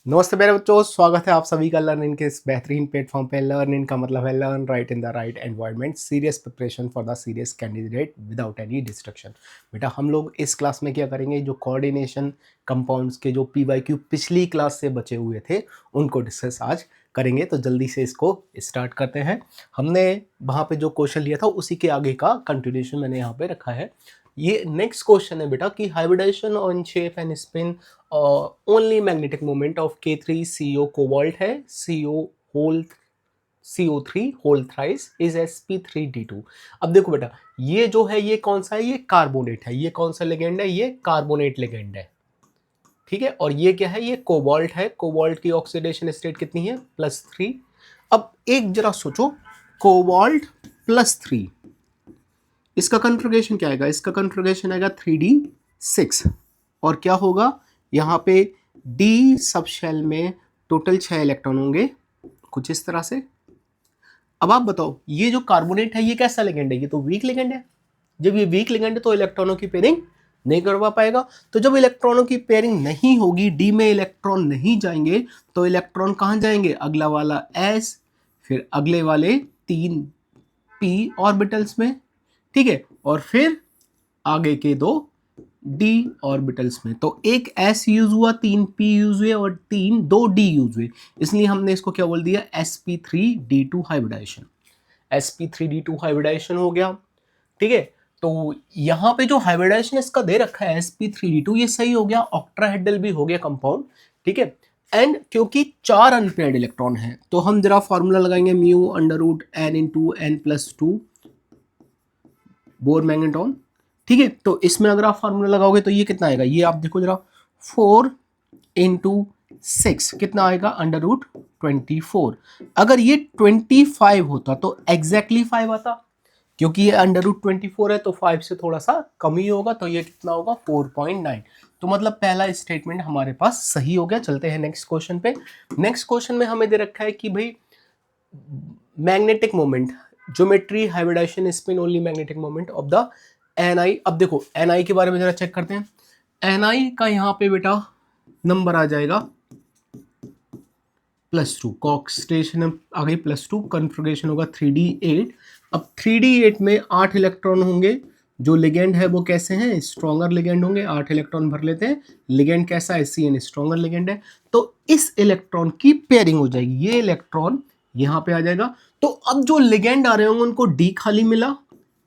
नमस्ते मेरे बच्चों, स्वागत है आप सभी का लर्निंग के इस बेहतरीन प्लेटफॉर्म पे। लर्निंग का मतलब है learn right in the right environment, serious preparation for the serious candidate without any destruction. बेटा हम लोग इस क्लास में क्या करेंगे, जो कोऑर्डिनेशन कंपाउंड्स के जो पीवाईक्यू पिछली क्लास से बचे हुए थे उनको डिस्कस आज करेंगे। तो जल्दी से इसको स्टार्ट करते हैं। हमने वहाँ पे जो क्वेश्चन लिया था उसी के आगे का कंटिन्यूशन मैंने यहाँ पे रखा है। ये नेक्स्ट क्वेश्चन है बेटा कि hybridization on shape and spin only magnetic moment of K3CO cobalt है, CO3 whole thrice is sp3d2। अब देखो बेटा, ये जो है ये कौन सा है, ये कार्बोनेट है। ये कौन सा लिगेंड है, ये कार्बोनेट लिगेंड है, ठीक है। और ये क्या है, ये कोबाल्ट है। कोबाल्ट की ऑक्सीडेशन स्टेट कितनी है, +3। अब एक जरा सोचो, कोबाल्ट +3, इसका कॉन्फ़िगरेशन क्या आएगा, इसका कॉन्फ़िगरेशन आएगा 3d6। और क्या होगा यहाँ पे, डी सब शेल में टोटल 6 इलेक्ट्रॉन होंगे, कुछ इस तरह से। अब आप बताओ, ये जो कार्बोनेट है ये कैसा लिगेंड है, ये तो वीक लिगेंड है। जब ये वीक लिगेंड है तो इलेक्ट्रॉनों की पेयरिंग नहीं करवा पाएगा। तो जब इलेक्ट्रॉनों की पेयरिंग नहीं होगी, डी में इलेक्ट्रॉन नहीं जाएंगे, तो इलेक्ट्रॉन कहाँ जाएंगे, अगला वाला एस, फिर अगले वाले 3 पी ऑर्बिटल्स में, ठीक है, और फिर आगे के 2 डी ऑर्बिटल्स में। तो एक एस यूज हुआ, 3 पी यूज हुए और 2 डी यूज हुए, इसलिए हमने इसको क्या बोल दिया, sp3d2 हाइब्रिडाइजेशन। sp3d2 हाइब्रिडाइजेशन हो गया, ठीक है। तो यहाँ पे जो हाइब्रिडाइजेशन इसका दे रखा है sp3d2, ये सही हो गया, ऑक्ट्राहेड्रल भी हो गया कंपाउंड, ठीक है। एंड क्योंकि 4 अनपेयर्ड इलेक्ट्रॉन है तो हम जरा फॉर्मूला लगाएंगे, μ√n/2 बोर मैग्नेटॉन, ठीक है। तो इसमें अगर आप फार्मूला लगाओगे तो ये कितना आएगा, ये आप देखो जरा, 4×6 कितना आएगा, √24। अगर ये 25 होता तो एग्जैक्टली 5 आता, क्योंकि ये √24 है तो 5 से थोड़ा सा कम ही होगा, तो ये कितना होगा, 4.9। तो मतलब पहला स्टेटमेंट हमारे पास सही हो गया। चलते हैं नेक्स्ट क्वेश्चन पे। नेक्स्ट क्वेश्चन में हमें दे रखा है कि भाई magnetic moment, geometry hybridization spin only magnetic moment of the Ni। अब देखो Ni के बारे में जरा चेक करते हैं। Ni का यहाँ पे बेटा नंबर आ जाएगा +2, ऑक्सीडेशन आ गई +2, कॉन्फ़िगरेशन होगा 3d8। अब 3d8 में 8 इलेक्ट्रॉन होंगे, जो लिगेंड है वो कैसे हैं, स्ट्रॉन्गर लिगेंड होंगे, 8 इलेक्ट्रॉन भर लेते हैं। लिगेंड कैसा है, Cn स्ट्रॉन्गर लिगेंड है। तो इस इलेक्ट्रॉन की पेयरिंग हो जाएगी, ये इलेक्ट्रॉन यहाँ पे आ जाएगा। तो अब जो लिगेंड आ रहे होंगे उनको डी खाली मिला,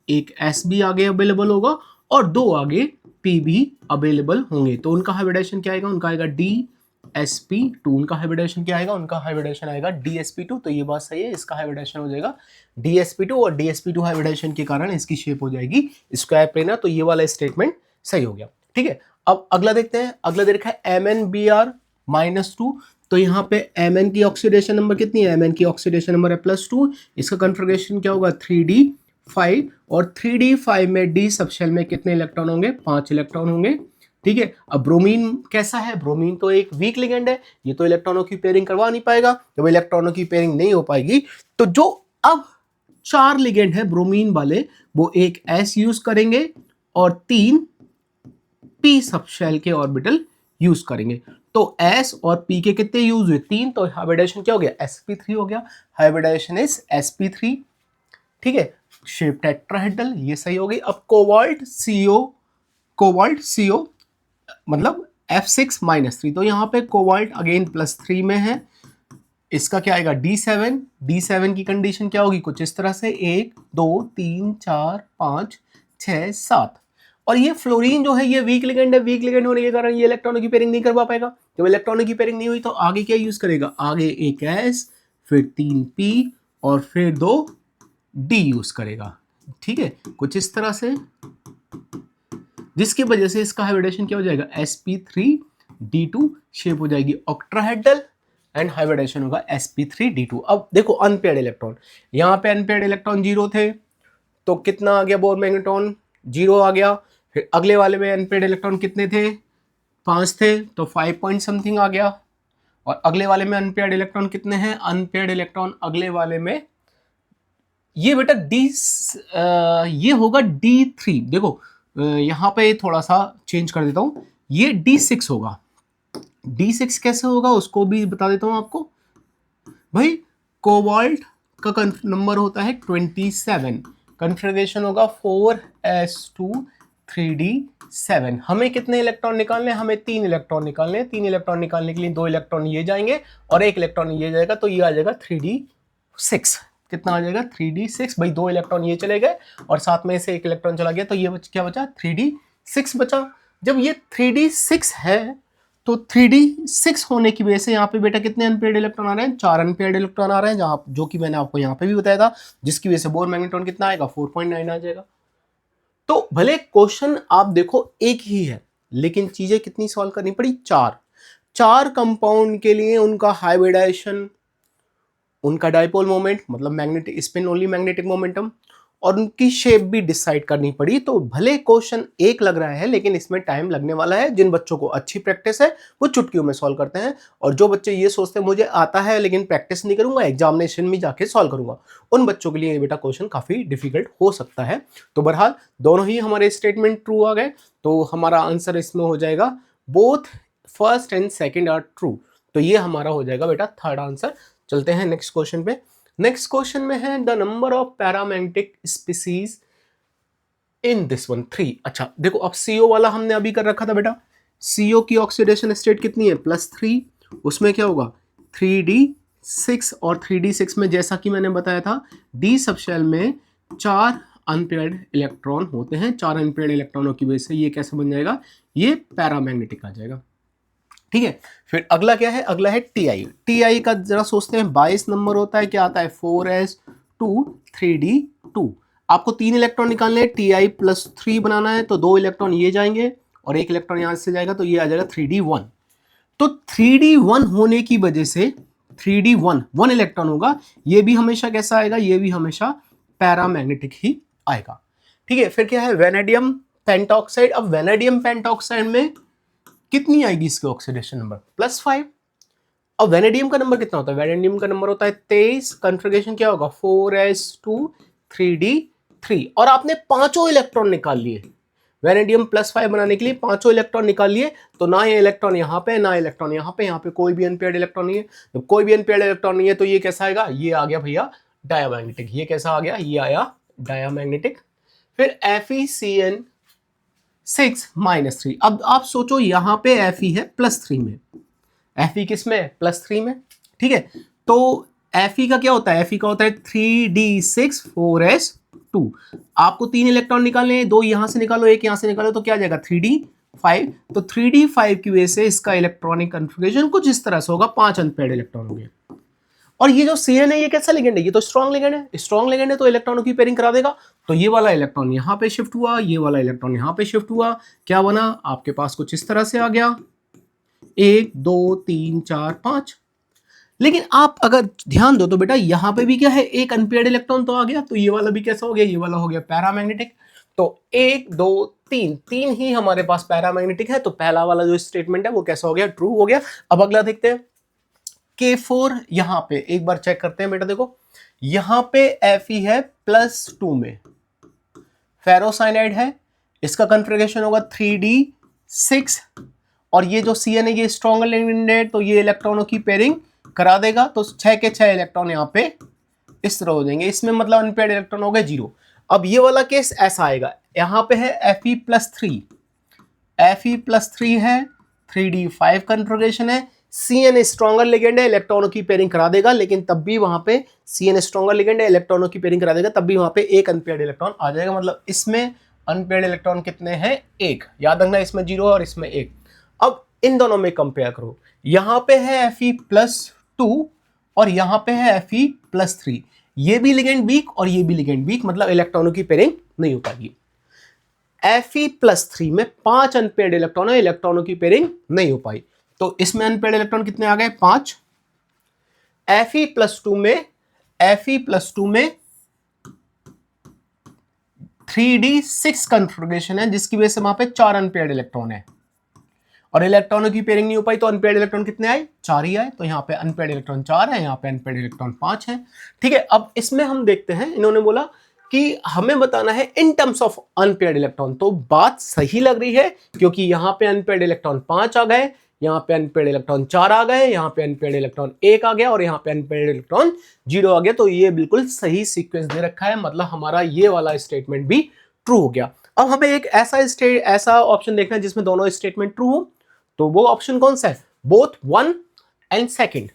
एक एस भी आगे अवेलेबल होगा और 2 आगे पी भी अवेलेबल होंगे। तो उनका हाइब्रिडाइजेशन क्या आएगा, उनका आएगा DsP2। उनका हाइब्रिडाइजेशन क्या आएगा, उनका हाइब्रिडाइजेशन आएगा DsP2। तो ये बात सही है, इसका हाइब्रिडाइजेशन हो जाएगा DsP2 और DsP2 हाइब्रिडाइजेशन के कारण इसकी शेप हो जाएगी स्क्वायर प्लेनर। तो ये वाला स्टेटमेंट सही हो गया, ठीक है। अब अगला देखते हैं। अगला दे रखा है MnBr-2। तो यहाँ पे Mn की ऑक्सीडेशन नंबर कितनी है, Mn की ऑक्सीडेशन नंबर है +2। इसका कॉन्फ़िगरेशन क्या होगा, 3d5। और 3d5 में डी सबशेल में कितने इलेक्ट्रॉन होंगे, 5 इलेक्ट्रॉन होंगे, ठीक है। अब ब्रोमीन कैसा है, ब्रोमीन तो एक वीक लिगेंड है, ये तो इलेक्ट्रॉनों की पेयरिंग करवा नहीं पाएगा। जब इलेक्ट्रॉनों की पेयरिंग नहीं हो पाएगी तो जो अब 4 लिगेंड है ब्रोमीन वाले, वो एक एस यूज करेंगे और 3 पी सबशेल के ऑर्बिटल यूज करेंगे। तो एस और पी के कितने यूज हुए, 3। तो हाइब्रिडाइजेशन क्या हो गया, sp3 हो गया। हाइब्रिडाइजेशन इज sp3, ठीक है। शेप टेट्राहेड्रल, ये सही हो गई। अब कोबाल्ट CO मतलब F6-3। तो यहाँ पे कोबाल्ट अगेन +3 में है, इसका क्या आएगा, D7 की कंडीशन क्या होगी, कुछ इस तरह से 1 2 3 4 5 6 7। और ये फ्लोरीन जो है ये वीक लिगेंड है, वीक लिगेंड होने के कारण ये इलेक्ट्रॉनों की पेयरिंग नहीं करवा पाएगा। जब इलेक्ट्रॉनों की पेयरिंग नहीं हुई तो आगे क्या यूज करेगा, आगे एक S, फिर 3 P और फिर 2 D यूज करेगा, ठीक है, कुछ इस तरह से, जिसकी वजह से इसका हाइब्रिडेशन क्या हो जाएगा, sp3d2 शेप हो जाएगी ऑक्ट्राहेड्रल एंड हाइब्रिडेशन होगा sp3d2। अब देखो अनपेयर्ड इलेक्ट्रॉन, यहाँ पे अनपेयर्ड इलेक्ट्रॉन 0 थे तो कितना आ गया, बोर मैग्नेटॉन 0 आ गया। फिर अगले वाले में अनपेयर्ड इलेक्ट्रॉन कितने थे, 5 थे, तो 5 पॉइंट समथिंग आ गया। और अगले वाले में अनपेयर्ड इलेक्ट्रॉन कितने हैं, अनपेयर्ड इलेक्ट्रॉन अगले वाले में ये बेटा ये होगा D3। देखो यहाँ पे थोड़ा सा चेंज कर देता हूं, ये D6 होगा, D6 कैसे होगा उसको भी बता देता हूं आपको। भाई कोबाल्ट का नंबर होता है 27, कन्फिग्रेशन होगा 4s2 3d7। हमें कितने इलेक्ट्रॉन निकालने हैं? हमें 3 इलेक्ट्रॉन निकालने हैं। 3 इलेक्ट्रॉन निकालने के लिए 2 इलेक्ट्रॉन ये जाएंगे और 1 इलेक्ट्रॉन ये जाएगा, तो ये आ जाएगा 3d6। कितना आ जाएगा? 3d6। भाई 2 इलेक्ट्रॉन ये चले गए और साथ में से 1 इलेक्ट्रॉन चला गया, तो ये क्या बचा? 3d6 बचा। जब ये 3d6 है तो 3d6 होने की वजह से यहाँ पे बेटा कितने अनपेयर्ड इलेक्ट्रॉन आ रहे हैं? 4 अनपेयर्ड इलेक्ट्रॉन आ रहे हैं, जहां जो कि मैंने आपको यहाँ पे भी बताया था, जिसकी वजह से बोर मैग्नेट्रॉन कितना आएगा? 4.9 आ जाएगा। तो भले क्वेश्चन आप देखो एक ही है, लेकिन चीजें कितनी सॉल्व करनी पड़ी? 4 कंपाउंड के लिए उनका हाइब्रिडाइजेशन, उनका डाइपोल मोमेंट मतलब magnetic spin only magnetic momentum, और उनकी शेप भी डिसाइड करनी पड़ी। तो भले क्वेश्चन एक लग रहा है, लेकिन इसमें टाइम लगने वाला है। जिन बच्चों को अच्छी प्रैक्टिस है वो चुटकियों में सॉल्व करते हैं, और जो बच्चे ये सोचते हैं मुझे आता है लेकिन प्रैक्टिस नहीं करूंगा, एग्जामिनेशन में जाके सॉल्व करूंगा, उन बच्चों के लिए ये बेटा क्वेश्चन काफी डिफिकल्ट हो सकता है। तो बहरहाल दोनों ही हमारे स्टेटमेंट ट्रू आ गए, तो हमारा आंसर इसमें हो जाएगा both first and second are true. तो ये हमारा हो जाएगा बेटा थर्ड आंसर। चलते हैं नेक्स्ट क्वेश्चन पे। नेक्स्ट क्वेश्चन में है the number of paramagnetic species in this one 3। अच्छा देखो, अब CO वाला हमने अभी कर रखा था बेटा। CO की ऑक्सीडेशन स्टेट कितनी है? +3। उसमें क्या होगा? 3d6, और 3d6 में जैसा कि मैंने बताया था D सबशेल में 4 अनपेयर्ड इलेक्ट्रॉन होते हैं। 4 अनपेयर्ड इलेक्ट्रॉनों की वजह से ये कैसे बन जाएगा? ये पैरामैग्नेटिक आ जाएगा। ठीक है, फिर अगला क्या है? अगला है TI का जरा सोचते हैं। 22 नंबर होता है, क्या आता है? 4s2 3d2। आपको 3 इलेक्ट्रॉन निकालने हैं, Ti+3 बनाना है, तो 2 इलेक्ट्रॉन ये जाएंगे और 1 इलेक्ट्रॉन यहां से जाएगा, तो ये आ जाएगा 3d1। तो 3d1 होने की वजह से 3d1 1 इलेक्ट्रॉन होगा, ये भी हमेशा कैसा आएगा? ये भी हमेशा पैरामैग्नेटिक ही आएगा। ठीक है, फिर क्या है? Vanadium pentoxide. अब वेनेडियम पेंटॉक्साइड में कितनी आएगी इसकी ऑक्सीडेशन नंबर? +5। अब वेनेडियम का नंबर कितना होता है? वेनेडियम का नंबर होता है 23। कन्फिग्रेशन क्या होगा? 4s2 3d3। और आपने पांचों इलेक्ट्रॉन निकाल लिए। वेनेडियम +5 बनाने के लिए पांचों इलेक्ट्रॉन निकाल लिए, तो ना ये इलेक्ट्रॉन यहाँ पे, ना इलेक्ट्रॉन यहाँ पे, यहाँ पे कोई भी अनपेयर्ड इलेक्ट्रॉन नहीं है। जब कोई भी अनपेयर्ड इलेक्ट्रॉन नहीं है तो ये कैसा आएगा? ये आ गया भैया डायामैग्नेटिक। ये कैसा आ गया? ये आया डायामैग्नेटिक। फिर FeCN 6-3। अब आप सोचो, यहां पे Fe है +3 में। Fe किस में? +3 में। ठीक है, तो Fe का क्या होता है? Fe का होता है 3d6 4s2। आपको 3 इलेक्ट्रॉन निकालने हैं, 2 यहां से निकालो, 1 यहां से निकालो, तो क्या आ जाएगा? 3d5। तो 3d5 की वजह से इसका इलेक्ट्रॉनिक कन्फिग्रेशन कुछ इस तरह से होगा। 5 अनपेयर्ड इलेक्ट्रॉन होंगे। और ये जो CN है, ये कैसा लिगेंड है? ये तो स्ट्रॉन्ग लिगेंड है। स्ट्रॉन्ग लिगेंड है तो इलेक्ट्रॉनों की पेयरिंग करा देगा। तो ये वाला इलेक्ट्रॉन यहाँ पे शिफ्ट हुआ, ये वाला इलेक्ट्रॉन यहाँ पे शिफ्ट हुआ, क्या बना? आपके पास कुछ इस तरह से आ गया, 1 2 3 4 5। लेकिन आप अगर ध्यान दो तो बेटा यहाँ पे भी क्या है? एक अनपेयर्ड इलेक्ट्रॉन तो आ गया, तो ये वाला भी कैसा हो गया? ये वाला हो गया पैरामैग्नेटिक। तो 1 2 3 ही हमारे पास पैरामैग्नेटिक है। तो पहला वाला जो स्टेटमेंट है वो कैसा हो गया? ट्रू हो गया। अब अगला देखते हैं। K4 यहां पे एक बार चेक करते हैं बेटा। देखो यहां पे Fe है +2 में, फेरोसाइनाइड है, इसका कन्फिग्रेशन होगा 3d6, और ये जो CN है ये स्ट्रॉन्गर लिगेंड है, तो ये इलेक्ट्रॉनों की पेयरिंग करा देगा। तो 6 के 6 इलेक्ट्रॉन यहाँ पे इस तरह हो जाएंगे। इसमें मतलब अनपेयर्ड इलेक्ट्रॉन हो गए 0। अब ये वाला केस ऐसा आएगा, यहाँ पे है Fe+3, Fe+3 है, 3d5 कन्फिग्रेशन है। CN स्ट्रॉन्गर लिगेंड है, इलेक्ट्रॉनों की पेयरिंग करा देगा, लेकिन तब भी वहां पे CN स्ट्रॉन्गर लिगेंड है, इलेक्ट्रॉनों की पेयरिंग करा देगा, तब भी वहां पे एक अनपेयर्ड इलेक्ट्रॉन आ जाएगा। मतलब इसमें अनपेयर्ड इलेक्ट्रॉन कितने हैं? 1। याद रखना, इसमें 0 और इसमें 1। अब इन दोनों में कंपेयर करो, यहां पे है Fe+2 और यहां पे है Fe+3। ये भी लिगेंड वीक और ये भी लिगेंड वीक, मतलब इलेक्ट्रॉनों की पेयरिंग नहीं हो पाएगी। Fe+3 में 5 अनपेयर्ड इलेक्ट्रॉन है, इलेक्ट्रॉनों की पेयरिंग नहीं हो पाई, तो इसमें अनपेयर्ड इलेक्ट्रॉन कितने आ गए? 5। Fe+2 में 3d6 कन्फिग्रेशन है, जिसकी वजह से वहां पे 4 अनपेयर्ड इलेक्ट्रॉन है, और इलेक्ट्रॉनों की पेयरिंग नहीं हो पाई, तो अनपेयर्ड इलेक्ट्रॉन कितने आए? 4 ही आए। तो यहाँ पे अनपेयर्ड इलेक्ट्रॉन 4 है, यहाँ पे अनपेयर्ड इलेक्ट्रॉन 5 है। ठीक है, अब इसमें हम देखते हैं, इन्होंने बोला कि हमें बताना है in terms of unpaired electron. तो बात सही लग रही है, क्योंकि यहाँ पे अनपेयर्ड इलेक्ट्रॉन 5 आ गए, यहाँ पे अनपेड इलेक्ट्रॉन 4 आ गए, यहाँ पे अनपेड इलेक्ट्रॉन 1 आ गया और यहाँ पे अनपेड इलेक्ट्रॉन 0 आ गया। तो ये बिल्कुल सही सीक्वेंस दे रखा है, मतलब हमारा ये वाला स्टेटमेंट भी ट्रू हो गया। अब हमें एक ऐसा ऑप्शन देखना है जिसमें दोनों स्टेटमेंट ट्रू हो, तो वो ऑप्शन कौन सा है? Both 1 and second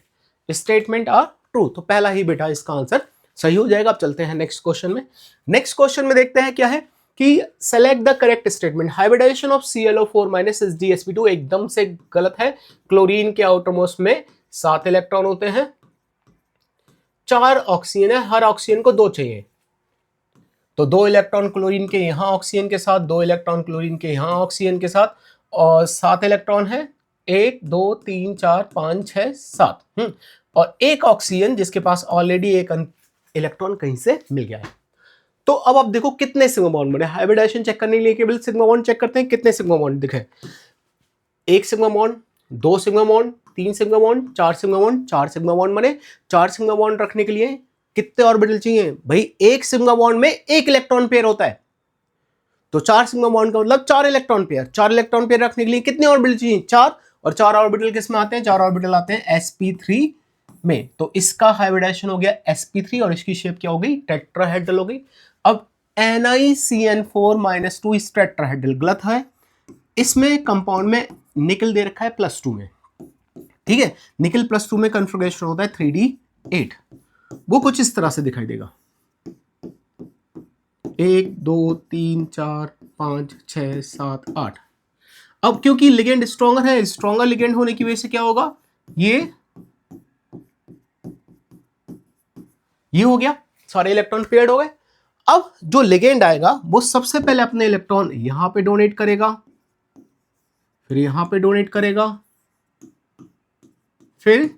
statement are true. तो पहला ही बेटा इसका आंसर सही हो जाएगा। अब चलते हैं नेक्स्ट क्वेश्चन में। नेक्स्ट क्वेश्चन में देखते हैं क्या है कि select the correct statement. Hybridization of ClO4- SgSp2 एकदम से गलत है। क्लोरीन के आउटरमोस्ट में 7 इलेक्ट्रॉन होते हैं, 4 ऑक्सीजन है, हर ऑक्सीजन को 2 चाहिए। तो 2 इलेक्ट्रॉन क्लोरीन के यहां ऑक्सीजन के साथ, 2 इलेक्ट्रॉन क्लोरीन के यहां ऑक्सीजन के साथ, और 7 इलेक्ट्रॉन है, 1 2 3 4 5 6 7, और एक ऑक्सीजन जिसके पास ऑलरेडी एक इलेक्ट्रॉन कहीं से मिल गया है। तो अब आप देखो कितने सिग्मा बॉन्ड बने। हाइब्रिडाइजेशन चेक करने के लिए केवल सिग्मा बॉन्ड चेक करते हैं, कितने सिग्मा बॉन्ड दिखे? 1 sigma bond, 2 sigma bond, 3 sigma bond, 4 sigma bond, 4 sigma bond बने। 4 सिग्मा बॉन्ड रखने के लिए कितने ऑर्बिटल चाहिए भाई? 1 सिग्मा बॉन्ड में 1 इलेक्ट्रॉन पेयर होता है, तो 4 सिग्मा बॉन्ड का मतलब 4 इलेक्ट्रॉन पेयर। 4 इलेक्ट्रॉन पेयर रखने के लिए कितने ऑर्बिटल चाहिए? 4, और 4 ऑर्बिटल किस में आते हैं? 4 ऑर्बिटल आते हैं sp3 में। तो इसका हाइब्रिडाइजेशन हो गया sp3 और इसकी शेप क्या हो गई? टेट्राहेड्रल हो गई। अब NiCN4- इस टेट्राहेड्रल गलत है। इसमें कंपाउंड में निकल दे रखा है +2 में, ठीक है। निकल +2 में कन्फिगरेशन होता है 3d8। वो कुछ इस तरह से दिखाई देगा, 1 2 3 4 5 6 7 8। अब क्योंकि लिगेंड स्ट्रॉन्गर है, स्ट्रॉन्गर लिगेंड होने की वजह से क्या होगा? ये हो गया, सारे इलेक्ट्रॉन पेयर्ड हो गए। अब जो लिगेंड आएगा वो सबसे पहले अपने इलेक्ट्रॉन यहां पे डोनेट करेगा, फिर यहां पे डोनेट करेगा, फिर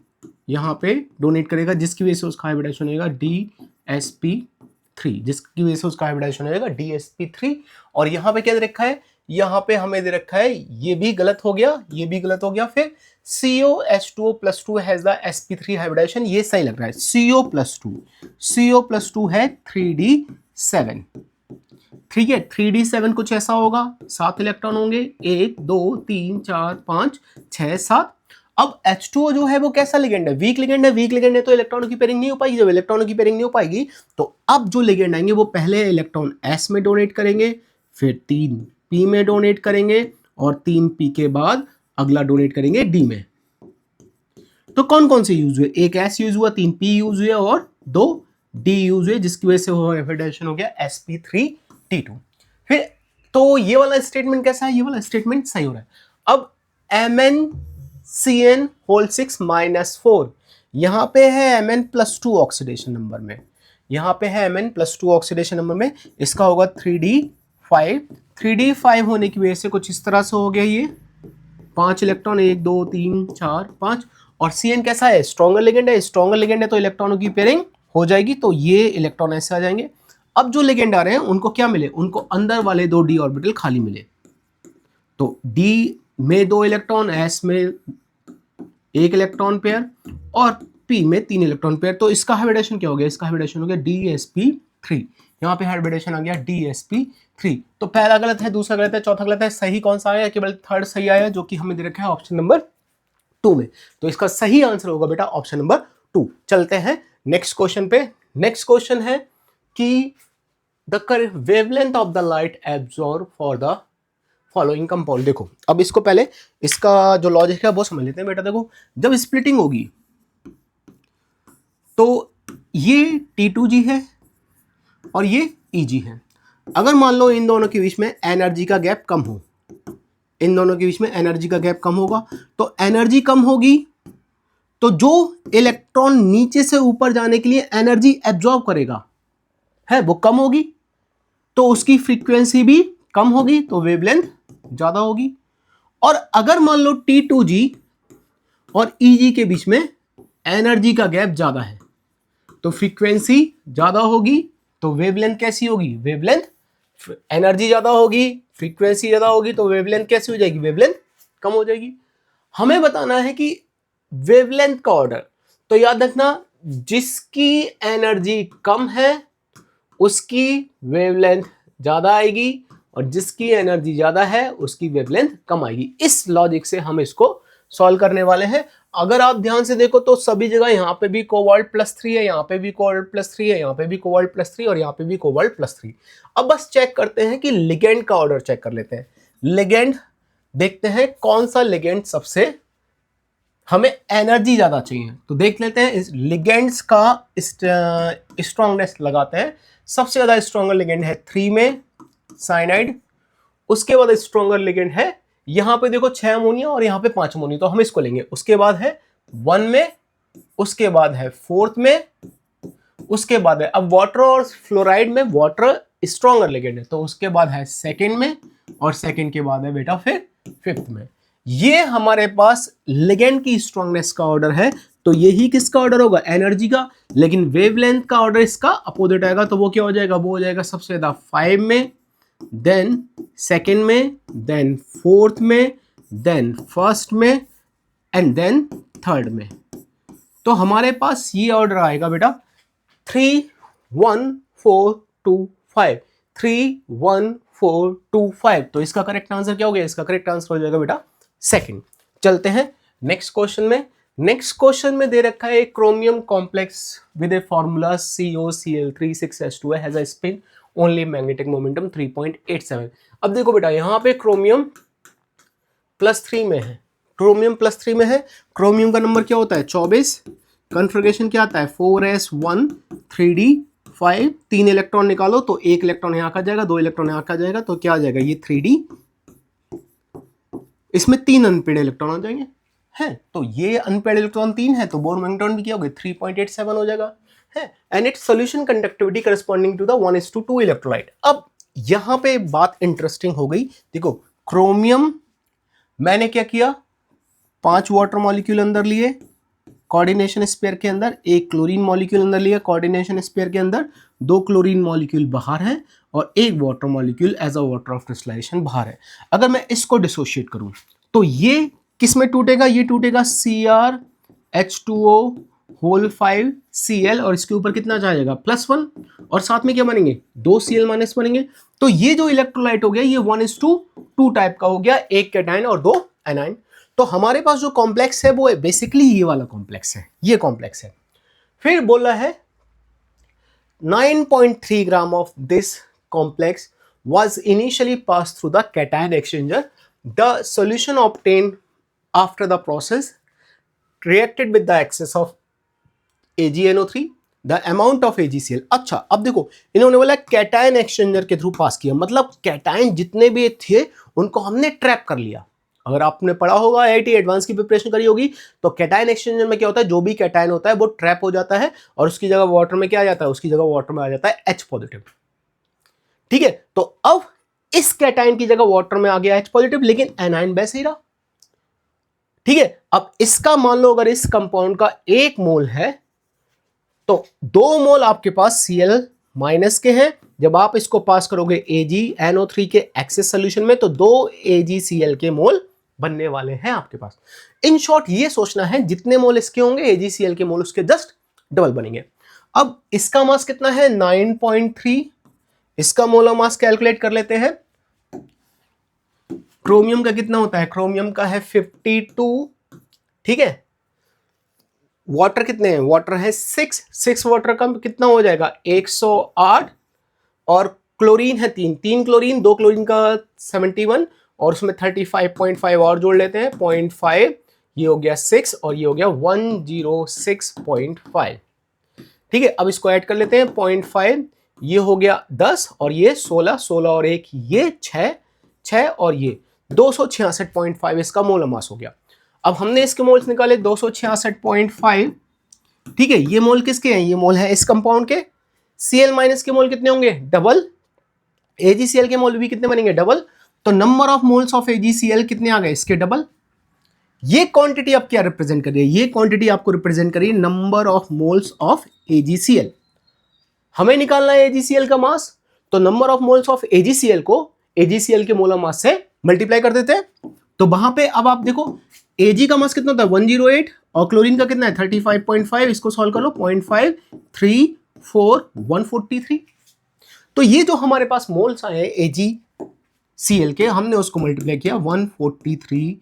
यहां पे डोनेट करेगा, जिसकी वजह से उसका हाइब्रिडाइजेशन होगा DsP3, जिसकी वजह से उसका हाइब्रिडाइजेशन होगा DsP3। और यहां पे क्या दे रखा है? यहां पे हमें दे रखा है, ये भी गलत हो गया, ये भी गलत हो गया। फिर COH2O+2 has the sp3 hybridisation, ये सही लग रहा है। CO+2 है 3d7, ठीक है। 3d7 कुछ ऐसा होगा, 7 इलेक्ट्रॉन होंगे, 1 2 3 4 5 6 7। अब H2O जो है वो कैसा लिगेंड है? वीक लिगेंड है। वीक लिगेंड है तो इलेक्ट्रॉनों की पेयरिंग नहीं हो पाएगी। जब इलेक्ट्रॉनों की पेयरिंग नहीं हो पाएगी तो अब जो लिगेंड आएंगे वो पहले इलेक्ट्रॉन S में डोनेट करेंगे, फिर 3p में डोनेट करेंगे, और 3p के बाद अगला डोनेट करेंगे D में। तो कौन कौन से यूज हुए? एक S यूज हुआ, 3p यूज हुए और 2d यूज हुए, जिसकी वजह से हाइब्रिडाइजेशन हो गया sp3d2। फिर तो ये वाला स्टेटमेंट कैसा है? ये वाला स्टेटमेंट सही हो रहा है। अब MnCN6-4, यहां पे है Mn+2 ऑक्सीडेशन नंबर में, यहां पे है Mn+2 ऑक्सीडेशन नंबर में, इसका होगा 3d5। 3d5 होने की वजह से कुछ इस तरह से हो गया, ये 5 इलेक्ट्रॉन, 1 2 3 4 5। और Cn कैसा है? स्ट्रॉन्गर लिगेंड है। स्ट्रॉन्गर लिगेंड है तो इलेक्ट्रॉनों की पेयरिंग हो जाएगी, तो ये इलेक्ट्रॉन ऐसे आ जाएंगे। अब जो लिगेंड आ रहे हैं उनको क्या मिले? उनको अंदर वाले 2 d ऑर्बिटल खाली मिले। तो D में 2 इलेक्ट्रॉन, S में 1 इलेक्ट्रॉन पेयर, और P में 3 इलेक्ट्रॉन पेयर। तो इसका हाइब्रिडेशन क्या हो गया? इसका हाइब्रिडेशन हो गया DsP3। यहाँ पे हाइब्रिडेशन आ गया DsP3। तो पहला गलत है, दूसरा गलत है, चौथा गलत है। सही कौन सा आया? केवल थर्ड सही आया, जो कि हमें दे रखा है ऑप्शन नंबर 2 में। तो इसका सही आंसर होगा बेटा ऑप्शन नंबर 2। चलते हैं नेक्स्ट क्वेश्चन पे। नेक्स्ट क्वेश्चन है कि the wavelength of the light absorb for the following compound. देखो अब इसको पहले इसका जो लॉजिक है वो समझ लेते हैं बेटा। देखो जब स्प्लिटिंग होगी तो ये T2G है और ये EG है। अगर मान लो इन दोनों के बीच में एनर्जी का गैप कम हो, इन दोनों के बीच में एनर्जी का गैप कम होगा, तो एनर्जी कम होगी तो जो इलेक्ट्रॉन नीचे से ऊपर जाने के लिए एनर्जी एब्जॉर्ब करेगा है वो कम होगी, तो उसकी फ्रीक्वेंसी भी कम होगी, तो वेवलेंथ ज्यादा होगी। और अगर मान लो T2G और EG के बीच में एनर्जी का गैप ज्यादा है तो फ्रीक्वेंसी ज्यादा होगी, तो वेवलेंथ कैसी होगी? वेवलेंथ, एनर्जी ज्यादा होगी, फ्रीक्वेंसी ज्यादा होगी, तो वेवलेंथ कैसी हो जाएगी? वेवलेंथ कम हो जाएगी। हमें बताना है कि वेवलेंथ का ऑर्डर, तो याद रखना जिसकी एनर्जी कम है उसकी वेवलेंथ ज्यादा आएगी, और जिसकी एनर्जी ज्यादा है उसकी वेवलेंथ कम आएगी। इस लॉजिक से हम इसको सॉल्व करने वाले हैं। अगर आप ध्यान से देखो तो सभी जगह यहाँ पे भी कोबाल्ट +3 है, यहाँ पे भी कोबाल्ट +3 है, यहाँ पे भी कोबाल्ट +3 और यहाँ पे भी कोबाल्ट +3। अब बस चेक करते हैं कि लिगेंड का ऑर्डर चेक कर लेते हैं। लिगेंड देखते हैं कौन सा लिगेंड सबसे हमें एनर्जी ज्यादा चाहिए, तो देख लेते हैं इस लिगेंड्स का स्ट्रॉन्गनेस लगाते हैं। सबसे ज्यादा स्ट्रॉन्गर लिगेंड है 3 में साइनाइड, उसके बाद स्ट्रॉन्गर लिगेंड है यहां पे देखो 6 अमोनिया और यहां पे 5 अमोनिया, तो हम इसको लेंगे। उसके बाद है 1 में, उसके बाद है 4th में, उसके बाद है अब वाटर और फ्लोराइड में वाटर स्ट्रॉन्गर लिगेंड है, तो उसके बाद है 2nd में और 2nd के बाद है बेटा फिर 5th में। ये हमारे पास लिगेंड की स्ट्रॉन्गनेस का ऑर्डर है, तो यही किसका ऑर्डर होगा, एनर्जी का। लेकिन वेवलेंथ का ऑर्डर इसका अपोजिट आएगा, तो वो क्या हो जाएगा, वो हो जाएगा सबसे ज्यादा 5 में, देन 2nd में, देन 4th में, देन 1st में एंड देन 3rd में। तो हमारे पास ये ऑर्डर आएगा बेटा 3 1 4 2 5, 3 1 4 2 5। तो इसका करेक्ट आंसर क्या हो गया, इसका करेक्ट आंसर हो जाएगा बेटा 2nd। चलते हैं नेक्स्ट क्वेश्चन में। नेक्स्ट क्वेश्चन में दे रखा है chromium complex with a formula COCl3 6H2 has a spin only magnetic momentum 3.87। अब देखो बेटा यहां पे क्रोमियम +3 में है, क्रोमियम +3 में है। क्रोमियम का नंबर क्या होता है 24, कन्फिगरेशन क्या आता है 4s1 3d5। 3 इलेक्ट्रॉन निकालो तो 1 इलेक्ट्रॉन यहां का जाएगा, 2 इलेक्ट्रॉन यहां का जाएगा, तो क्या आ जाएगा ये 3d, इसमें 3 अनपेड इलेक्ट्रॉन आ जाएंगे हैं। तो ये अनपेड इलेक्ट्रॉन 3 है, तो बोर मैग्नेट्रॉन भी क्या हो गया 3.87 हो जाएगा है। And its solution conductivity corresponding to the 1:2 electrolyte. अब यहां पे बात इंटरेस्टिंग हो गई। देखो क्रोमियम मैंने क्या किया, 5 वाटर मॉलिक्यूल अंदर लिए कोऑर्डिनेशन स्पेयर के अंदर, 1 क्लोरीन मॉलिक्यूल अंदर लिया कोऑर्डिनेशन स्पेयर के अंदर, 2 क्लोरीन मॉलिक्यूल बाहर है और 1 water molecule as a water of crystallization बाहर है। अगर मैं इसको डिसोशिएट करूं तो ये किस में टूटेगा, ये टूटेगा CrH2O होल 5Cl और इसके ऊपर कितना जाएगा +1 और साथ में क्या बनेंगे 2 Cl- बनेंगे। तो ये जो इलेक्ट्रोलाइट हो गया ये 1:2 टाइप का हो गया, 1 कैटायन और 2 एनायन। तो हमारे पास जो कॉम्प्लेक्स है वो है बेसिकली ये वाला कॉम्प्लेक्स है, ये कॉम्प्लेक्स है। फिर बोला है 9.3 gram of this complex was initially passed through the cation exchanger. The solution obtained after the process reacted with the excess of AgNO3, the amount of AgCl। अच्छा अब देखो इन्होंने बोला कैटायन एक्सचेंजर के थ्रू पास किया, मतलब cation जितने भी थे उनको हमने ट्रैप कर लिया। अगर आपने पढ़ा होगा आईआईटी एडवांस की प्रिपरेशन करी होगी तो कैटायन एक्सचेंजर में क्या होता है, जो भी कैटायन होता है वो ट्रैप हो जाता है और उसकी जगह वाटर में क्या आ जाता है, उसकी जगह वाटर में आ जाता है H+। ठीक है, तो अब इस कैटायन की जगह वाटर में आ गया H+, लेकिन एनायन वैसे ही रहा। ठीक है, अब इसका मान लो अगर इस कंपाउंड का 1 मोल है तो 2 मोल आपके पास Cl- के हैं। जब आप इसको पास करोगे AgNO3 के एक्सेस सोल्यूशन में तो 2 AgCl के मोल बनने वाले हैं आपके पास। इन शॉर्ट ये सोचना है जितने मोल इसके होंगे AgCl के मोल उसके जस्ट डबल बनेंगे। अब इसका मास कितना है 9.3, इसका मोलर मास कैलकुलेट कर लेते हैं। क्रोमियम का कितना होता है, क्रोमियम का है 52। ठीक है, वाटर कितने हैं, वाटर है 6 वाटर का कितना हो जाएगा 108 और क्लोरीन है 3 क्लोरीन, 2 क्लोरीन का 71 और उसमें 35.5 और जोड़ लेते हैं 0.5, ये हो गया 6 और ये हो गया 106.5। ठीक है, अब इसको ऐड कर लेते हैं 0.5, ये हो गया 10 और ये 16 और 1 ये 6 और ये 266.5 इसका मोलर मास हो गया। अब हमने इसके मोल्स निकाले 266.5। ठीक है, ये मोल किसके हैं, ये मोल है इस कंपाउंड के। Cl- के मोल कितने होंगे डबल, AgCl के मोल भी कितने बनेंगे डबल, तो number of moles of AgCl कितने आ गए इसके डबल। ये क्वांटिटी आप क्या रिप्रेजेंट कर रही है, ये क्वांटिटी आपको रिप्रेजेंट कर रही है number of moles of AgCl। हमें निकालना है AgCl का मास, तो number of moles of AgCl को AgCl के मोलर मास से मल्टीप्लाई कर देते हैं। तो वहां पे अब आप देखो Ag का मास कितना होता है 108 और क्लोरीन का कितना है 35.5, इसको सॉल्व कर लो 0.5 3 4 143। तो ये जो हमारे पास मोल्स आए AgCl के हमने उसको मल्टीप्लाई किया 143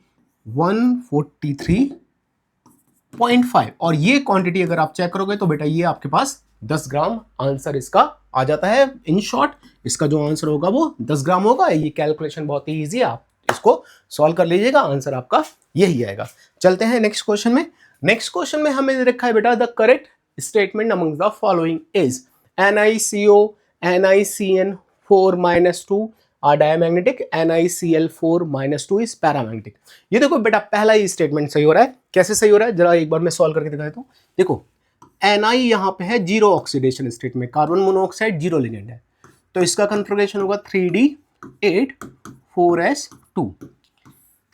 143.5 और ये क्वांटिटी अगर आप चेक करोगे तो बेटा ये आपके पास 10 ग्राम आंसर इसका आ जाता है। इन शॉर्ट इसका जो आंसर होगा वो 10 ग्राम होगा। ये कैलकुलेशन बहुत ही ईजी है, आप इसको सॉल्व कर लीजिएगा, आंसर आपका यही आएगा। चलते हैं नेक्स्ट क्वेश्चन में। नेक्स्ट क्वेश्चन में हमें रखा है बेटा the correct statement among the following is NiCO NiCN4-2 are diamagnetic, NiCl4-2 is paramagnetic। ये देखो बेटा पहला ही स्टेटमेंट सही हो रहा है। कैसे सही हो रहा है जरा एक बार मैं सॉल्व करके दिखा देता हूं। देखो Ni यहां पे है जीरो ऑक्सीडेशन स्टेट में, कार्बन मोनोऑक्साइड जीरो लिगेंड है, तो इसका कन्फिगरेशन होगा 3D8 4s2।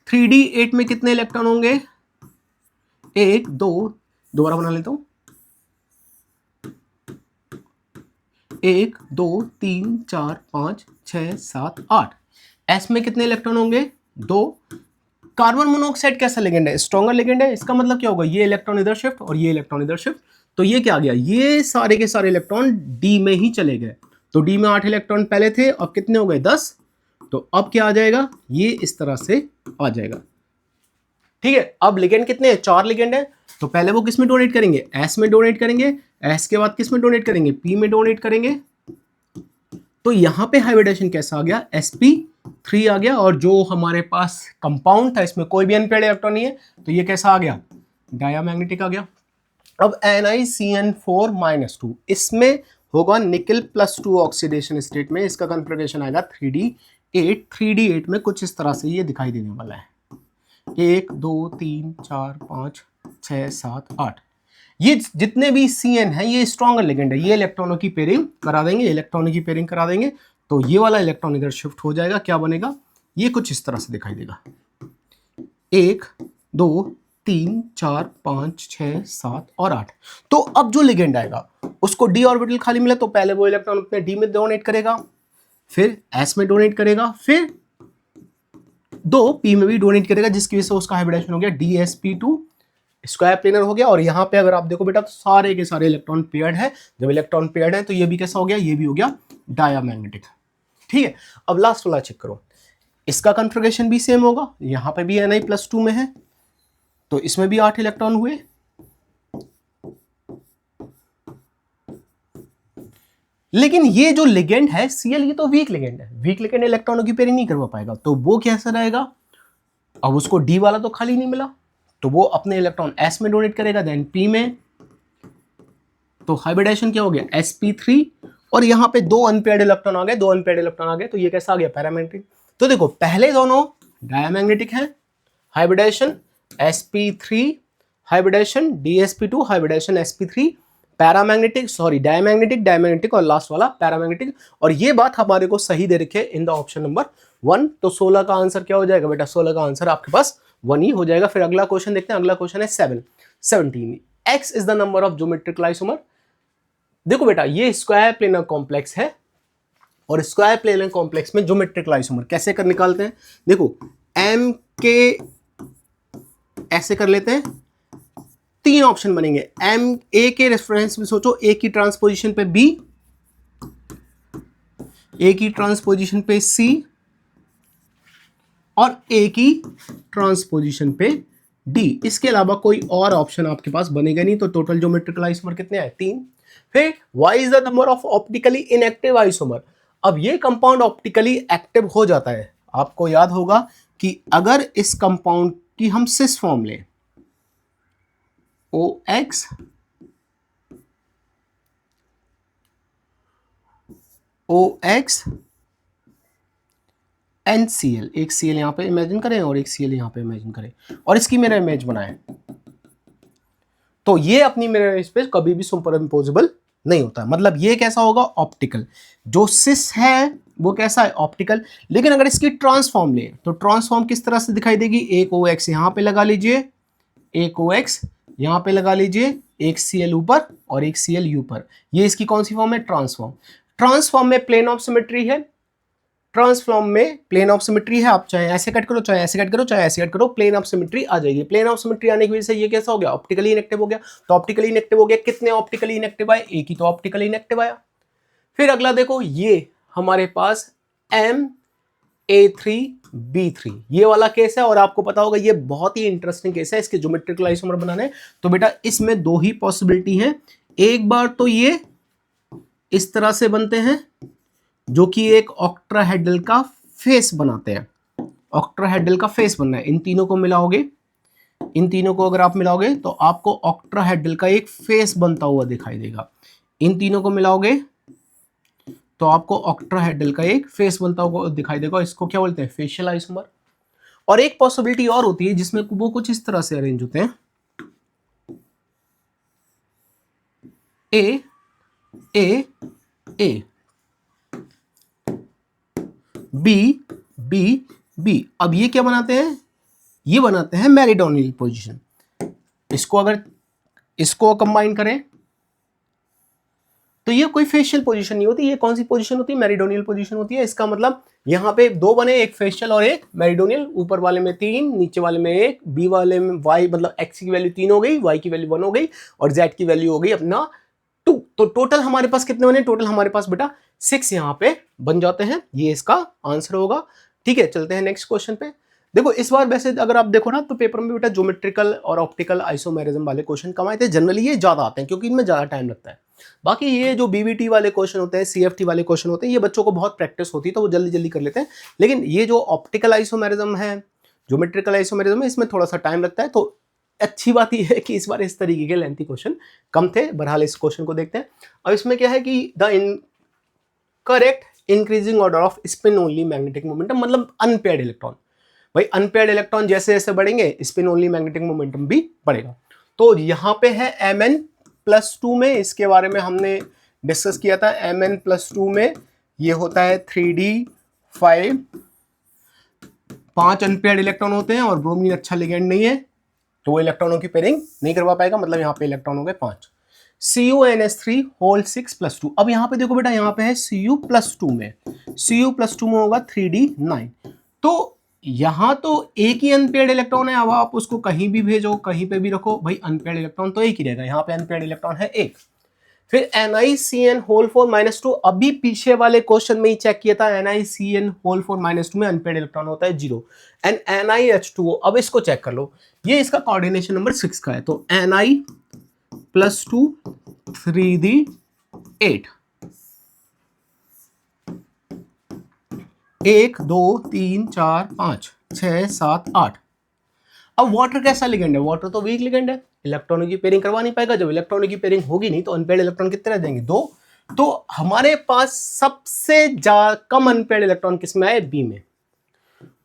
3D8 में कितने इलेक्ट्रॉन होंगे? 1 2, दोबारा बना लेता हूं, 1 2 3 4 5 6 7 8। एस में कितने इलेक्ट्रॉन होंगे? 2। कार्बन मोनोऑक्साइड कैसा लिगेंड है? स्ट्रॉन्गर लिगेंड है। इसका मतलब क्या होगा? ये इलेक्ट्रॉन इधर शिफ्ट और ये इलेक्ट्रॉन इधर शिफ्ट, तो ये क्या आ गया? ये सारे के सारे इलेक्ट्रॉन डी में ही चले गए। तो डी में 8 इलेक्ट्रॉन पहले थे, अब कितने हो गए? 10। तो अब क्या आ जाएगा? ये इस तरह से आ जाएगा। ठीक है, अब लिगेंड कितने हैं? 4 लिगेंड है, तो पहले वो किस में डोनेट करेंगे? एस में डोनेट करेंगे। एस के बाद किस में डोनेट करेंगे? पी में डोनेट करेंगे। तो यहां पे हाइब्रिडेशन कैसा आ गया? sp3 आ गया, और जो हमारे पास कंपाउंड था इसमें कोई भी अनपेयर्ड इलेक्ट्रॉन नहीं है, तो ये कैसा आ गया? डायामैग्नेटिक आ गया। अब NiCN4-2 इसमें होगा निकल +2 ऑक्सीडेशन स्टेट में, इसका कन्फिगरेशन आएगा 3D8। 3D8 में कुछ इस तरह से ये दिखाई देने वाला है। 1 2 3 4 5 6 7 8। ये जितने भी CN है ये स्ट्रॉन्गर लिगेंड है, ये इलेक्ट्रॉनों की पेयरिंग करा देंगे, इलेक्ट्रॉनों की पेयरिंग करा देंगे, तो ये वाला इलेक्ट्रॉन इधर शिफ्ट हो जाएगा। क्या बनेगा? ये कुछ इस तरह से दिखाई देगा। 1 2 3 4 5 6 7 और 8। तो अब जो लिगेंड आएगा उसको डी ऑर्बिटल खाली मिला, तो पहले वो इलेक्ट्रॉन अपने डी में डोनेट करेगा, फिर एस में डोनेट करेगा, फिर 2 पी में भी डोनेट करेगा, जिसकी वजह से उसका हाइब्रिडेशन हो गया DsP2 स्क्वायर प्लेनर हो गया। और यहां पे अगर आप देखो बेटा तो सारे के सारे इलेक्ट्रॉन पेयर्ड है। जब इलेक्ट्रॉन पेयर्ड है तो ये भी कैसा हो गया? ये भी हो गया डायामैग्नेटिक। ठीक है, अब लास्ट वाला चेक करो, इसका कन्फिगरेशन भी सेम होगा। यहां पे भी Ni+2 में है, तो इसमें भी 8 इलेक्ट्रॉन हुए। लेकिन ये जो लिगेंड है Cl, ये तो वीक लिगेंड है, वीक लिगेंड इलेक्ट्रॉनों की पेयरिंग नहीं करवा पाएगा, तो वो कैसा रहेगा? अब उसको डी वाला तो खाली नहीं मिला, तो वो अपने इलेक्ट्रॉन एस में डोनेट करेगा, देन पी में, तो हाइब्रिडेशन क्या हो गया? sp3। और यहां पे 2 अनपेयर्ड इलेक्ट्रॉन आ गए, 2 अनपेयर्ड इलेक्ट्रॉन आ गए, तो ये कैसा आ गया? पैरामैग्नेटिक। तो देखो पहले दोनों डायमैग्नेटिक है, hybridization sp3, hybridization dsp2, hybridization sp3, paramagnetic sorry diamagnetic, diamagnetic और लास्ट वाला पैरामैग्नेटिक। और ये बात हमारे को सही दे रखी है इन द ऑप्शन नंबर 1। तो 16 का आंसर क्या हो जाएगा बेटा? 16 का आंसर आपके पास 1 ही हो जाएगा। फिर अगला क्वेश्चन देखते हैं। अगला क्वेश्चन है 17। X is the number of geometric isomer. देखो बेटा ये स्क्वायर प्लेनर कॉम्प्लेक्स है, और स्क्वायर प्लेनर कॉम्प्लेक्स में ज्योमेट्रिक आइसोमर कैसे कर निकालते हैं? देखो M के ऐसे कर लेते हैं, 3 ऑप्शन बनेंगे। M A के रेफरेंस में सोचो, A की ट्रांसपोजिशन पे B, A की ट्रांसपोजिशन पे C और A की ट्रांसपोजिशन पे D। इसके अलावा कोई और ऑप्शन आपके पास बनेगा नहीं, तो टोटल ज्योमेट्रिकल आइसोमर कितने आए? 3। फिर Y is the number of optically inactive isomer. अब ये कंपाउंड ऑप्टिकली एक्टिव हो जाता है। आपको याद होगा कि अगर इस कंपाउंड की हम सिस फॉर्म लें, OX NCl, एक Cl यहां पे इमेजिन करें और एक Cl यहां पे इमेजिन करें, और इसकी मेरा इमेज बनाएं, तो ये अपनी मिरर इमेज पे कभी भी सुपर इम्पोजिबल नहीं होता। मतलब ये कैसा होगा? ऑप्टिकल। जो सिस है वो कैसा है? ऑप्टिकल। लेकिन अगर इसकी ट्रांसफॉर्म ले, तो ट्रांसफॉर्म किस तरह से दिखाई देगी? एक OX यहां पे लगा लीजिए, एक OX यहां पे लगा लीजिए, एक Cl ऊपर और एक Cl ऊपर। ये इसकी कौन सी फॉर्म है? ट्रांसफॉर्म। ट्रांसफॉर्म में प्लेन ऑफ सिमेट्री है, ट्रांसफॉर्म में प्लेन ऑफ सिमेट्री है। आप चाहे ऐसे कट करो, चाहे ऐसे कट करो, चाहे ऐसे कट करो, प्लेन ऑफ सिमेट्री आ जाएगी। प्लेन ऑफ सिमेट्री आने की वजह से ये कैसा हो गया? ऑप्टिकली इनएक्टिव हो गया। तो ऑप्टिकली इनएक्टिव हो गया, कितने ऑप्टिकली इनएक्टिव आए? एक ही तो ऑप्टिकली इनएक्टिव आया। फिर अगला देखो, ये हमारे पास M A3B3 ये वाला केस है, और आपको पता होगा ये बहुत ही इंटरेस्टिंग केस है, इसके ज्योमेट्रिकल आइसोमर बनाने। तो बेटा इसमें दो ही पॉसिबिलिटी है, एक बार तो ये इस तरह से बनते हैं जो कि एक ऑक्ट्राहेड्रल का फेस बनाते हैं, ऑक्ट्राहेड्रल का फेस बनना है। इन तीनों को मिलाओगे, इन तीनों को अगर आप मिलाओगे तो आपको ऑक्ट्राहेड्रल का एक फेस बनता हुआ दिखाई देगा। इन तीनों को मिलाओगे तो आपको ऑक्ट्राहेड्रल का एक फेस बनता हुआ दिखाई देगा। इसको क्या बोलते हैं? Facial isomer. और एक पॉसिबिलिटी और होती है जिसमें वो कुछ इस तरह से अरेंज होते हैं, ए ए ए बी बी बी। अब ये क्या बनाते हैं? ये बनाते हैं मेरिडोनियल पोजीशन। इसको कंबाइन करें तो ये कोई फेशियल पोजीशन नहीं होती, ये कौन सी पोजीशन होती है? मेरिडोनियल पोजीशन होती है। इसका मतलब यहाँ पे दो बने, एक फेशियल और एक मेरिडोनियल। ऊपर वाले में 3, नीचे वाले में 1, बी वाले में y मतलब x की वैल्यू 3 हो गई, y की वैल्यू 1 हो गई, और z की वैल्यू हो गई अपना 2। तो टोटल हमारे पास कितने बने? टोटल हमारे पास बेटा 6 यहाँ पे बन जाते हैं। ये इसका आंसर होगा। ठीक है, चलते हैं नेक्स्ट क्वेश्चन पे। देखो इस बार वैसे अगर आप देखो ना तो पेपर में बेटा ज्योमेट्रिकल और ऑप्टिकल आइसोमेरिज्म वाले क्वेश्चन कम आए थे। जनरली ये ज्यादा आते हैं क्योंकि इनमें ज्यादा टाइम लगता है। बाकी ये जो बीबीटी वाले क्वेश्चन होते हैं, सीएफटी वाले क्वेश्चन होते हैं, ये बच्चों को बहुत प्रैक्टिस होती है तो वो जल्दी जल्दी कर लेते हैं। लेकिन ये जो ऑप्टिकल आइसोमेरिज्म है, ज्योमेट्रिकल आइसोमेरिज्म है, इसमें थोड़ा सा टाइम लगता है। तो अच्छी बात यह है कि इस बार इस तरीके के लेंथी क्वेश्चन कम थे। बहरहाल इस क्वेश्चन को देखते हैं। अब इसमें क्या है कि the incorrect increasing order off spin only magnetic momentum, मतलब अनपेयर्ड इलेक्ट्रॉन। भाई अनपेयर्ड इलेक्ट्रॉन जैसे जैसे बढ़ेंगे स्पिन ओनली मैग्नेटिक मोमेंटम भी बढ़ेगा। तो यहाँ पे है Mn+2 में, इसके बारे में हमने डिस्कस किया था। Mn+2 में ये होता है 3d5, 5 अनपेयर्ड इलेक्ट्रॉन होते हैं, और ब्रोमीन अच्छा लिगेंड नहीं है तो वो इलेक्ट्रॉनों की पेयरिंग नहीं करवा पाएगा, मतलब यहाँ पे इलेक्ट्रॉन हो गए 5। CuNH3 whole 6+2। अब यहाँ पे देखो बेटा, यहाँ पे है Cu+2 में, Cu+2 में होगा 3d9। तो यहां तो एक ही अनपेयर्ड इलेक्ट्रॉन है। अब आप उसको कहीं भी भेजो, कहीं पे भी रखो, भाई अनपेयर्ड इलेक्ट्रॉन तो एक ही रहेगा। यहाँ पे अनपेयर्ड इलेक्ट्रॉन है एक। फिर NiCN होल 4-2, अभी पीछे वाले क्वेश्चन में ही चेक किया था, NiCN होल 4-2 में अनपेयर्ड इलेक्ट्रॉन होता है 0। एंड NiH2O, अब इसको चेक कर लो, ये इसका कोऑर्डिनेशन नंबर 6 का है। तो Ni+2 3d8, 1 2 3 4 5 6 7 8। अब वाटर कैसा लिगेंड है? वाटर तो वीक लिगेंड है, इलेक्ट्रॉनों की पेयरिंग करवा नहीं पाएगा। जब इलेक्ट्रॉनों की पेयरिंग होगी नहीं तो अनपेयर्ड इलेक्ट्रॉन कितने रह जाएंगे? 2। तो हमारे पास सबसे कम अनपेयर्ड इलेक्ट्रॉन किसमें आए? बी में।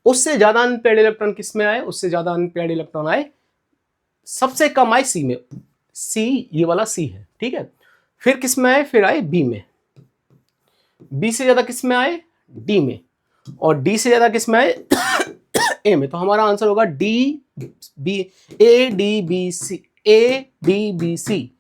उससे ज्यादा अनपेयर्ड इलेक्ट्रॉन किसमें आए? उससे ज्यादा अनपेयर्ड इलेक्ट्रॉन आए, सबसे कम आए सी में। सी, ये वाला सी है, ठीक है। फिर किसमें आए? फिर आए बी में। बी से ज्यादा किसमें आए? डी में। और डी से ज्यादा किसमें आए? ए में। तो हमारा आंसर होगा D B, A D B C, A D B C,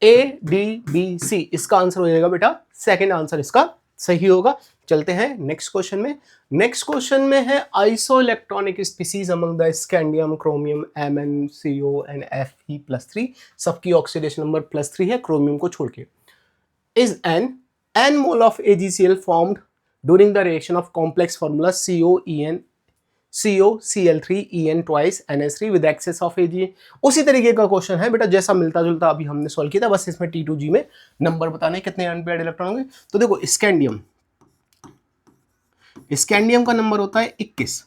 A D B C. इसका आंसर हो जाएगा बेटा, सेकंड आंसर इसका सही होगा। चलते हैं नेक्स्ट क्वेश्चन में। नेक्स्ट क्वेश्चन में है isoelectronic species among the scandium, chromium, Mn, CO and Fe+3। सबकी ऑक्सीडेशन नंबर +3 है क्रोमियम को छोड़ के। Is an n mole of AgCl formed during the reaction of complex formula COCl3En twice NH3 with excess of Ag। उसी तरीके का question है बेटा, जैसा मिलता जुलता अभी हमने सॉल्व किया था, बस इसमें T2G में नंबर बताने कितने अनपेयर्ड इलेक्ट्रॉन होंगे। तो देखो स्कैंडियम का नंबर होता है 21,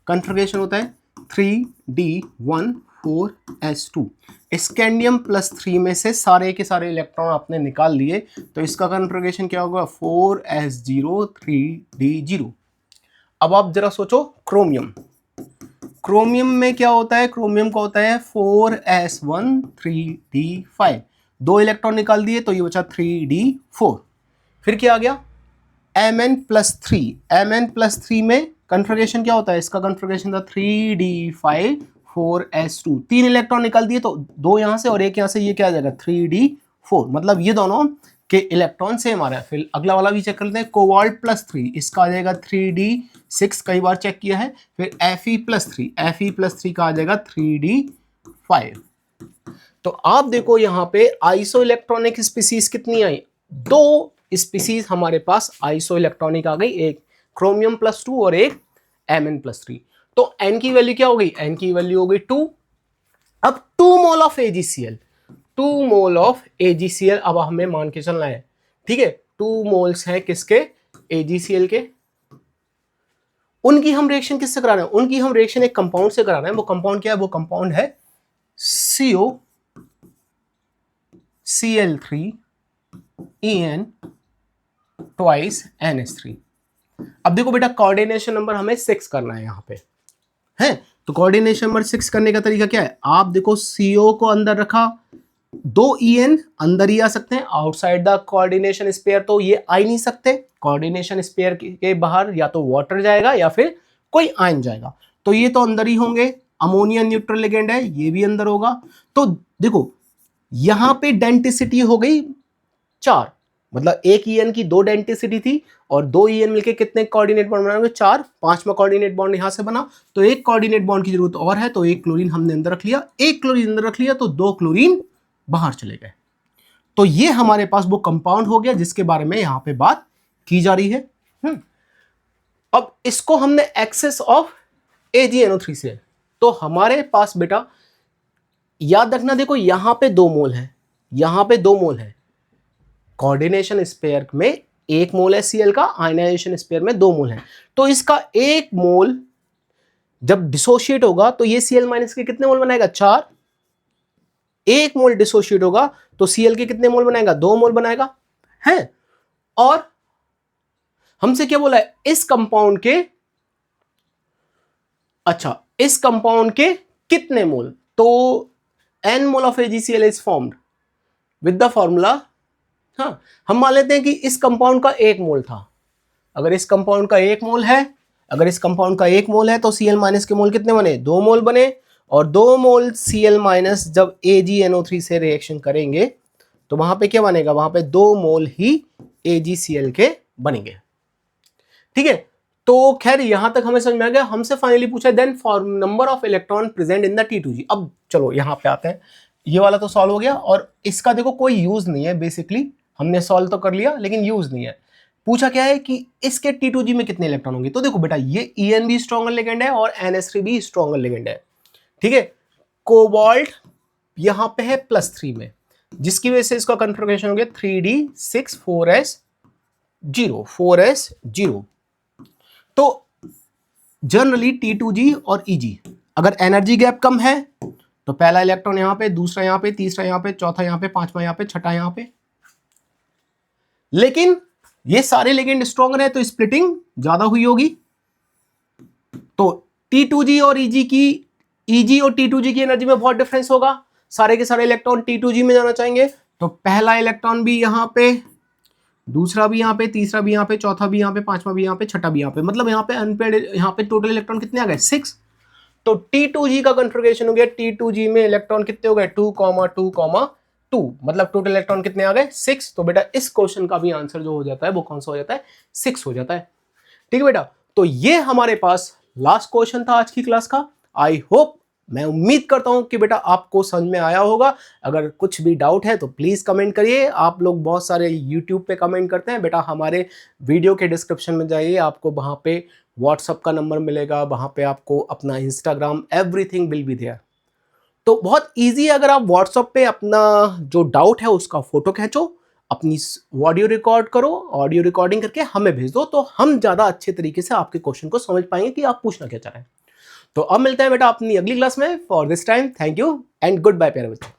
कन्फिगरेशन होता है 3d14s2। स्कैंडियम +3 में से सारे के सारे इलेक्ट्रॉन आपने निकाल लिए, तो इसका कन्फिगरेशन क्या होगा? 4s0 3d0। अब आप जरा सोचो क्रोमियम, क्रोमियम में क्या होता है? क्रोमियम का होता है 4s1 3d5। 2 इलेक्ट्रॉन निकाल दिए तो ये बचा 3d4। फिर क्या आ गया? Mn+3। Mn+3 में कन्फिगरेशन क्या होता है? इसका कन्फिगरेशन था 3d5 4s2। 3 इलेक्ट्रॉन निकाल दिए तो 2 यहां से और 1 यहां से, ये क्या आ जाएगा? 3d4। मतलब ये दोनों के इलेक्ट्रॉन सेम आ रहा है। फिर अगला वाला भी चेक कर लेते हैं, कोबाल्ट +3, इसका आ जाएगा 3d6, कई बार चेक किया है। फिर Fe+3, Fe+3 का आ जाएगा 3d5। तो आप देखो यहाँ पे आइसो इलेक्ट्रॉनिक स्पीसीज कितनी आई? 2 स्पीसीज हमारे पास आइसो इलेक्ट्रॉनिक आ गई। एक क्रोमियम +2 और एक Mn+3। तो n की वैल्यू क्या हो गई, n की वैल्यू हो गई 2। अब 2 mole of AgCl, 2 mole of AgCl अब हमें मान के चलना है, ठीक है। 2 मोल्स हैं किसके, AgCl के। उनकी हम रिएक्शन किससे करा रहे हैं, उनकी हम रिएक्शन एक कंपाउंड से करा रहे हैं। वो कंपाउंड क्या है, वो कंपाउंड है COCl3En ट्वाइस NH3। अब देखो बेटा कोऑर्डिनेशन नंबर हमें 6 करना है यहां पे, है। तो कोऑर्डिनेशन नंबर 6 करने का तरीका क्या है, आप देखो CO को अंदर रखा, 2 En अंदर ही आ सकते हैं, आउटसाइड द कोऑर्डिनेशन स्पेयर तो ये आ ही नहीं सकते। कोऑर्डिनेशन स्पेयर के बाहर या तो वाटर जाएगा या फिर कोई आयन जाएगा, तो ये तो अंदर ही होंगे। अमोनिया न्यूट्रल लिगेंड है, ये भी अंदर होगा। तो देखो यहां पे डेंसिटी हो गई 4, मतलब एक En की 2 डेंसिटी थी और 2 En मिलके कितने कोऑर्डिनेट बॉन्ड बनाएंगे, 4। 5वां कोऑर्डिनेट बॉन्ड यहां से बना, तो एक कोऑर्डिनेट बॉन्ड की जरूरत और है, तो एक क्लोरीन हमने अंदर रख लिया। एक क्लोरीन अंदर रख लिया तो 2 क्लोरीन बाहर चले गए। तो ये हमारे पास वो कंपाउंड हो गया जिसके बारे में यहां पे बात की जा रही है। अब इसको हमने एक्सेस ऑफ AgNO3 से, तो हमारे पास बेटा याद रखना, देखो यहां पे 2 मोल है, यहां पे 2 मोल है। कोऑर्डिनेशन स्पेयर में 1 मोल है Cl का, आयनाइजेशन स्पेयर में 2 मोल है। तो इसका 1 मोल जब डिसोशिएट होगा तो ये Cl- के कितने मोल बनाएगा, 4। 1 मोल डिसोशिएट होगा तो Cl के कितने मोल बनाएगा, 2 मोल बनाएगा, है। और हमसे क्या बोला है, इस कंपाउंड के, अच्छा इस कंपाउंड के कितने मोल, तो n mole of AgCl is formed with the formula. हाँ, हम मान लेते हैं कि इस कंपाउंड का 1 मोल था। अगर इस कंपाउंड का 1 मोल है, अगर इस कंपाउंड का 1 मोल है तो Cl- के मोल कितने बने, 2 मोल बने। और 2 मोल Cl- जब AgNO3 से रिएक्शन करेंगे तो वहां पे क्या बनेगा, वहां पे 2 मोल ही AgCl के बनेंगे, ठीक है। तो खैर यहां तक हमें समझ में आ गया। हमसे फाइनली पूछा then for number of electron present in the T2G। अब चलो यहां पे आते हैं, ये वाला तो सॉल्व हो गया और इसका देखो कोई यूज नहीं है, बेसिकली हमने सॉल्व तो कर लिया लेकिन यूज नहीं है। पूछा क्या है कि इसके T2G में कितने इलेक्ट्रॉन होंगे, तो देखो बेटा ये En भी स्ट्रॉन्गर लिगेंड है और NH3 भी स्ट्रॉन्गर लिगेंड है, ठीक है। कोबाल्ट यहां पे है +3 में, जिसकी वजह से इसका कन्फर्मेशन हो गया 3D6 4s0। तो जनरली T2G और EG अगर एनर्जी गैप कम है तो पहला इलेक्ट्रॉन यहां पे, दूसरा यहां पे, तीसरा यहां पे, चौथा यहां पे, पांचवा यहां पे, छठा यहां पे। लेकिन ये सारे लिगेंड स्ट्रॉन्गर है तो स्प्लिटिंग ज्यादा हुई होगी। तो T2G और EG और T2G की एनर्जी में बहुत डिफरेंस होगा। सारे के सारे इलेक्ट्रॉन T2G में जाना चाहेंगे, तो पहला इलेक्ट्रॉन भी यहां पे, दूसरा भी यहाँ पे, तीसरा भी यहाँ पे, चौथा भी यहाँ पे, पांचवा भी यहाँ पे, छठा भी यहाँ पे, मतलब यहाँ पे अनपेड, यहाँ पे टोटल इलेक्ट्रॉन कितने आ गए, 6। तो T2G का कन्फिगरेशन हो गया, T2G में इलेक्ट्रॉन कितने हो गए, 2,2,2, मतलब टोटल इलेक्ट्रॉन कितने आ गए, 6। तो बेटा इस क्वेश्चन का भी आंसर जो हो जाता है वो कौन सा हो जाता है, 6 हो जाता है, ठीक है बेटा। तो ये हमारे पास लास्ट क्वेश्चन था आज की क्लास का। आई होप, मैं उम्मीद करता हूं कि बेटा आपको समझ में आया होगा। अगर कुछ भी डाउट है तो प्लीज कमेंट करिए। आप लोग बहुत सारे यूट्यूब पे कमेंट करते हैं, बेटा हमारे वीडियो के डिस्क्रिप्शन में जाइए, आपको वहां पे व्हाट्सअप का नंबर मिलेगा, वहां पे आपको अपना Instagram, everything will be there. तो बहुत ईजी है, अगर आप व्हाट्सअप पे अपना जो डाउट है उसका फोटो खींचो, अपनी ऑडियो रिकॉर्ड करो, ऑडियो रिकॉर्डिंग करके हमें भेज दो, तो हम ज्यादा अच्छे तरीके से आपके क्वेश्चन को समझ पाएंगे कि आप पूछना क्या चाह रहे हैं। तो अब मिलते हैं बेटा अपनी अगली क्लास में। For this time thank you and goodbye प्यारे बच्चों।